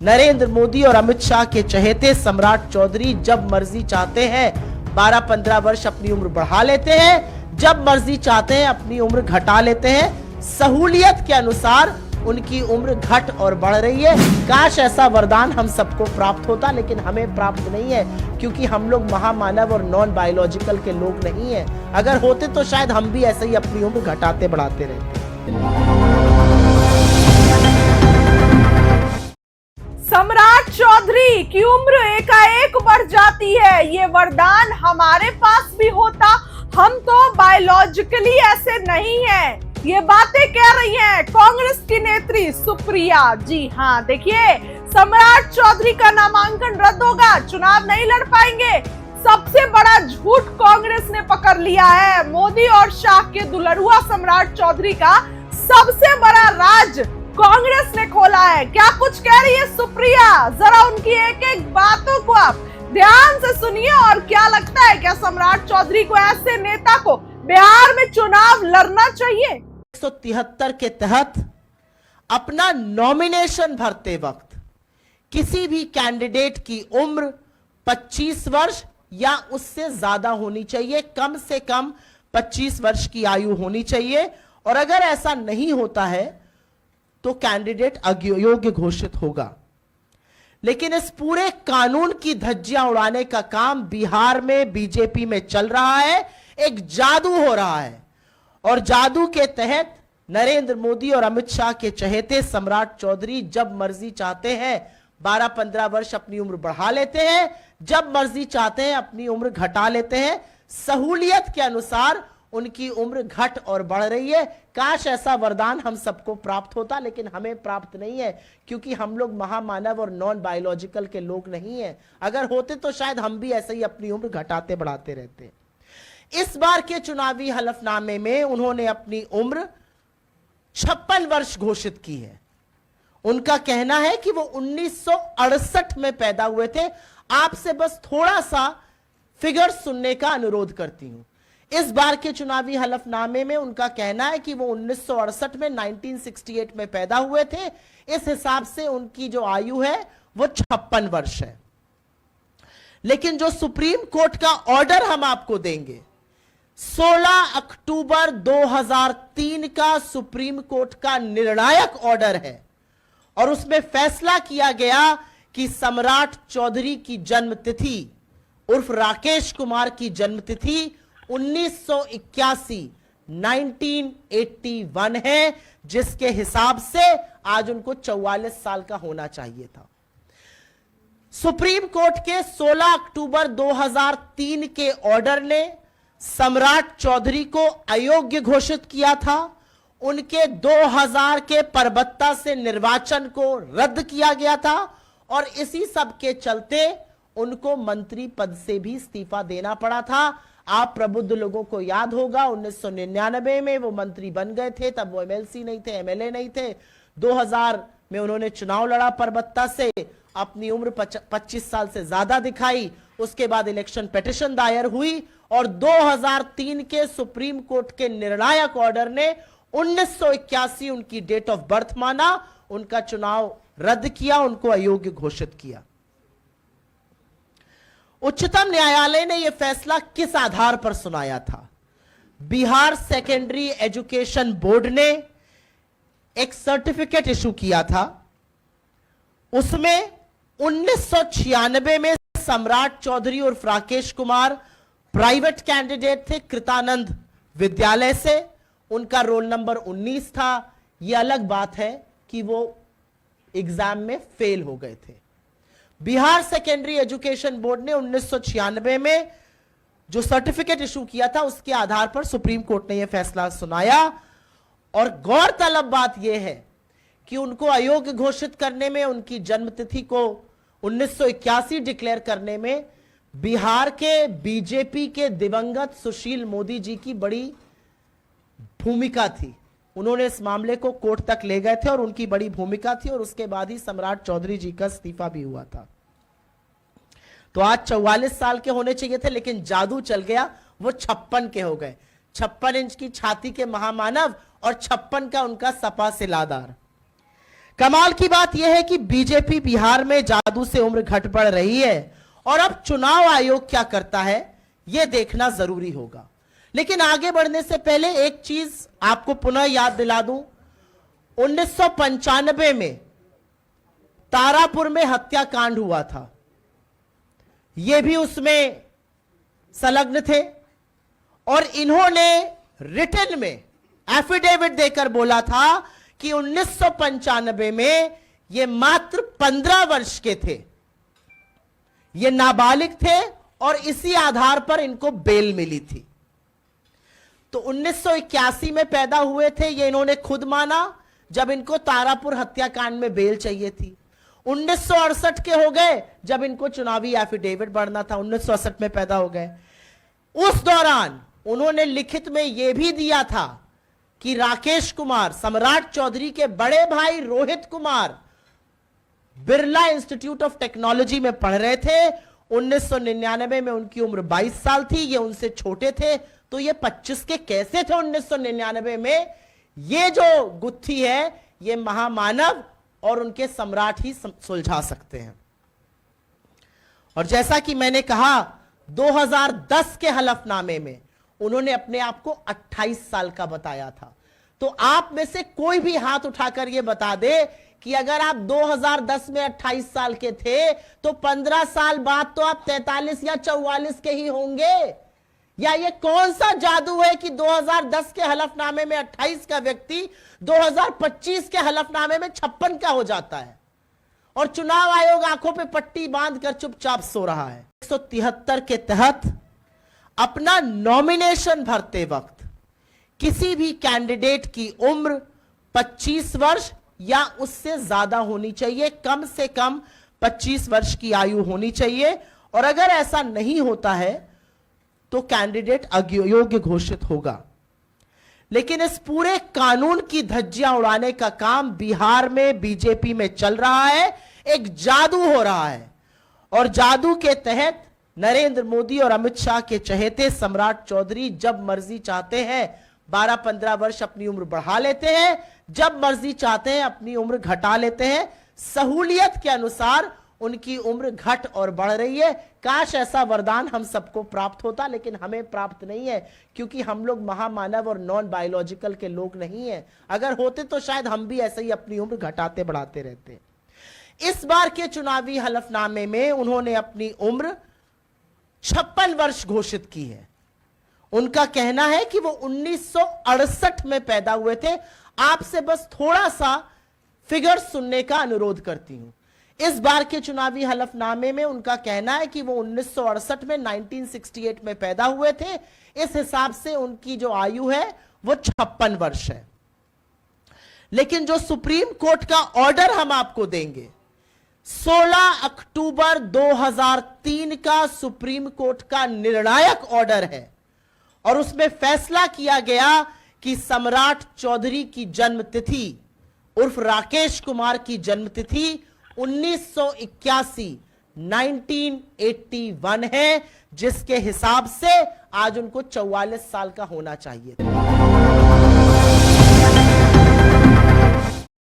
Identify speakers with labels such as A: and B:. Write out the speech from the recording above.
A: नरेंद्र मोदी और अमित शाह के चहेते सम्राट चौधरी जब मर्जी चाहते हैं 12-15 वर्ष अपनी उम्र बढ़ा लेते हैं, जब मर्जी चाहते हैं अपनी उम्र घटा लेते हैं। सहूलियत के अनुसार उनकी उम्र घट और बढ़ रही है। काश ऐसा वरदान हम सबको प्राप्त होता, लेकिन हमें प्राप्त नहीं है क्योंकि हम लोग महामानव और नॉन बायोलॉजिकल के लोग नहीं हैं। अगर होते तो शायद हम भी ऐसे ही अपनी उम्र घटाते बढ़ाते रहते।
B: सम्राट चौधरी की उम्र एकाएक बढ़ जाती है। ये वरदान हमारे पास भी होता, हम तो बायोलॉजिकली ऐसे नहीं हैं। ये बातें कह रही हैं कांग्रेस की नेत्री सुप्रिया। जी हाँ, देखिए, सम्राट चौधरी का नामांकन रद्द होगा, चुनाव नहीं लड़ पाएंगे। सबसे बड़ा झूठ कांग्रेस ने पकड़ लिया है। मोदी और शाह के दुल्हरुआ सम्राट चौधरी का सबसे बड़ा राज कांग्रेस ने खोला है। क्या कुछ कह रही है सुप्रिया, जरा उनकी एक एक बातों को आप ध्यान से सुनिए। और क्या लगता है, क्या सम्राट चौधरी को, ऐसे नेता को बिहार में चुनाव लड़ना चाहिए?
A: 173 के तहत अपना नॉमिनेशन भरते वक्त किसी भी कैंडिडेट की उम्र 25 वर्ष या उससे ज्यादा होनी चाहिए, कम से कम 25 वर्ष की आयु होनी चाहिए। और अगर ऐसा नहीं होता है तो कैंडिडेट अयोग्य घोषित होगा। लेकिन इस पूरे कानून की धज्जियां उड़ाने का काम बिहार में बीजेपी में चल रहा है। एक जादू हो रहा है और जादू के तहत नरेंद्र मोदी और अमित शाह के चहेते सम्राट चौधरी जब मर्जी चाहते हैं 12-15 वर्ष अपनी उम्र बढ़ा लेते हैं, जब मर्जी चाहते हैं अपनी उम्र घटा लेते हैं। सहूलियत के अनुसार उनकी उम्र घट और बढ़ रही है। काश ऐसा वरदान हम सबको प्राप्त होता, लेकिन हमें प्राप्त नहीं है क्योंकि हम लोग महामानव और नॉन बायोलॉजिकल के लोग नहीं हैं। अगर होते तो शायद हम भी ऐसे ही अपनी उम्र घटाते बढ़ाते रहते। इस बार के चुनावी हलफनामे में उन्होंने अपनी उम्र 56 वर्ष घोषित की है। उनका कहना है कि वो 1968 में पैदा हुए थे। आपसे बस थोड़ा सा फिगर सुनने का अनुरोध करती हूं। इस बार के चुनावी हलफनामे में उनका कहना है कि वो 1968 में 1968 में पैदा हुए थे। इस हिसाब से उनकी जो आयु है वो 56 वर्ष है। लेकिन जो सुप्रीम कोर्ट का ऑर्डर हम आपको देंगे, 16 अक्टूबर 2003 का सुप्रीम कोर्ट का निर्णायक ऑर्डर है और उसमें फैसला किया गया कि सम्राट चौधरी की जन्म तिथि उर्फ राकेश कुमार की जन्म तिथि 1981 है, जिसके हिसाब से आज उनको 44 साल का होना चाहिए था। सुप्रीम कोर्ट के 16 अक्टूबर 2003 के ऑर्डर ने सम्राट चौधरी को अयोग्य घोषित किया था। उनके 2000 के परबत्ता से निर्वाचन को रद्द किया गया था और इसी सब के चलते उनको मंत्री पद से भी इस्तीफा देना पड़ा था। आप प्रबुद्ध लोगों को याद होगा 1999 में वो मंत्री बन गए थे, तब वो एमएलसी नहीं थे, एमएलए नहीं थे। 2000 में उन्होंने चुनाव लड़ा परबत्ता से, अपनी उम्र 25 साल से ज्यादा दिखाई। उसके बाद इलेक्शन पिटीशन दायर हुई और 2003 के सुप्रीम कोर्ट के निर्णायक ऑर्डर ने 1981 उनकी डेट ऑफ बर्थ माना, उनका चुनाव रद्द किया, उनको अयोग्य घोषित किया। उच्चतम न्यायालय ने यह फैसला किस आधार पर सुनाया था? बिहार सेकेंडरी एजुकेशन बोर्ड ने एक सर्टिफिकेट इशू किया था। उसमें 1996 में सम्राट चौधरी और राकेश कुमार प्राइवेट कैंडिडेट थे कृतानंद विद्यालय से। उनका रोल नंबर 19 था। यह अलग बात है कि वो एग्जाम में फेल हो गए थे। बिहार सेकेंडरी एजुकेशन बोर्ड ने 1996 में जो सर्टिफिकेट इशू किया था उसके आधार पर सुप्रीम कोर्ट ने यह फैसला सुनाया। और गौरतलब बात यह है कि उनको अयोग्य घोषित करने में, उनकी जन्मतिथि को 1981 डिक्लेयर करने में बिहार के बीजेपी के दिवंगत सुशील मोदी जी की बड़ी भूमिका थी। उन्होंने इस मामले को कोर्ट तक ले गए थे और उनकी बड़ी भूमिका थी और उसके बाद ही सम्राट चौधरी जी का इस्तीफा भी हुआ था। तो आज 44 साल के होने चाहिए थे, लेकिन जादू चल गया, वो 56 के हो गए। 56 इंच की छाती के महामानव और 56 का उनका सपा सिलादार। कमाल की बात यह है कि बीजेपी बिहार में जादू से उम्र घट बढ़ रही है और अब चुनाव आयोग क्या करता है यह देखना जरूरी होगा। लेकिन आगे बढ़ने से पहले एक चीज आपको पुनः याद दिला दूं, 1995 में तारापुर में हत्याकांड हुआ था, यह भी उसमें संलग्न थे और इन्होंने रिटन में एफिडेविट देकर बोला था कि 1995 में ये मात्र 15 वर्ष के थे, ये नाबालिग थे और इसी आधार पर इनको बेल मिली थी। तो 1981 में पैदा हुए थे, ये इन्होंने खुद माना जब इनको तारापुर हत्याकांड में बेल चाहिए थी। 1968 के हो गए जब इनको चुनावी एफिडेविट बढ़ना था, 1968 में पैदा हो गए। उस दौरान उन्होंने लिखित में यह भी दिया था कि राकेश कुमार सम्राट चौधरी के बड़े भाई Rohit Kumar Birla institute of technology में पढ़ रहे थे। 1999 में उनकी उम्र 22 साल थी, ये उनसे छोटे थे, तो ये 25 के कैसे थे 1999 में? ये जो गुत्थी है ये महामानव और उनके सम्राट ही सुलझा सकते हैं। और जैसा कि मैंने कहा 2010 के हलफनामे में उन्होंने अपने आप को 28 साल का बताया था। तो आप में से कोई भी हाथ उठाकर यह बता दे कि अगर आप 2010 में 28 साल के थे तो 15 साल बाद तो आप 43 या 44 के ही होंगे। या ये कौन सा जादू है कि 2010 के हलफनामे में 28 का व्यक्ति 2025 के हलफनामे में 56 का हो जाता है और चुनाव आयोग आंखों पे पट्टी बांधकर चुपचाप सो रहा है। 173 के तहत अपना नॉमिनेशन भरते वक्त किसी भी कैंडिडेट की उम्र 25 वर्ष या उससे ज्यादा होनी चाहिए, कम से कम 25 वर्ष की आयु होनी चाहिए। और अगर ऐसा नहीं होता है तो कैंडिडेट अयोग्य घोषित होगा। लेकिन इस पूरे कानून की धज्जियां उड़ाने का काम बिहार में बीजेपी में चल रहा है, एक जादू हो रहा है। और जादू के तहत नरेंद्र मोदी और अमित शाह के चहेते सम्राट चौधरी जब मर्जी चाहते हैं 12-15 वर्ष अपनी उम्र बढ़ा लेते हैं, जब मर्जी चाहते हैं अपनी उम्र घटा लेते हैं। सहूलियत के अनुसार उनकी उम्र घट और बढ़ रही है। काश ऐसा वरदान हम सबको प्राप्त होता, लेकिन हमें प्राप्त नहीं है क्योंकि हम लोग महामानव और नॉन बायोलॉजिकल के लोग नहीं हैं। अगर होते तो शायद हम भी ऐसे ही अपनी उम्र घटाते बढ़ाते रहते। इस बार के चुनावी हलफनामे में उन्होंने अपनी उम्र 56 वर्ष घोषित की है। उनका कहना है कि वो 1968 में पैदा हुए थे। आपसे बस थोड़ा सा फिगर सुनने का अनुरोध करती हूं। इस बार के चुनावी हलफनामे में उनका कहना है कि वो 1968 में 1968 में पैदा हुए थे। इस हिसाब से उनकी जो आयु है वो 56 वर्ष है। लेकिन जो सुप्रीम कोर्ट का ऑर्डर हम आपको देंगे, 16 अक्टूबर 2003 का सुप्रीम कोर्ट का निर्णायक ऑर्डर है और उसमें फैसला किया गया कि सम्राट चौधरी की जन्मतिथि उर्फ राकेश कुमार की जन्मतिथि 1981 है, जिसके हिसाब से आज उनको 44 साल का होना चाहिए था।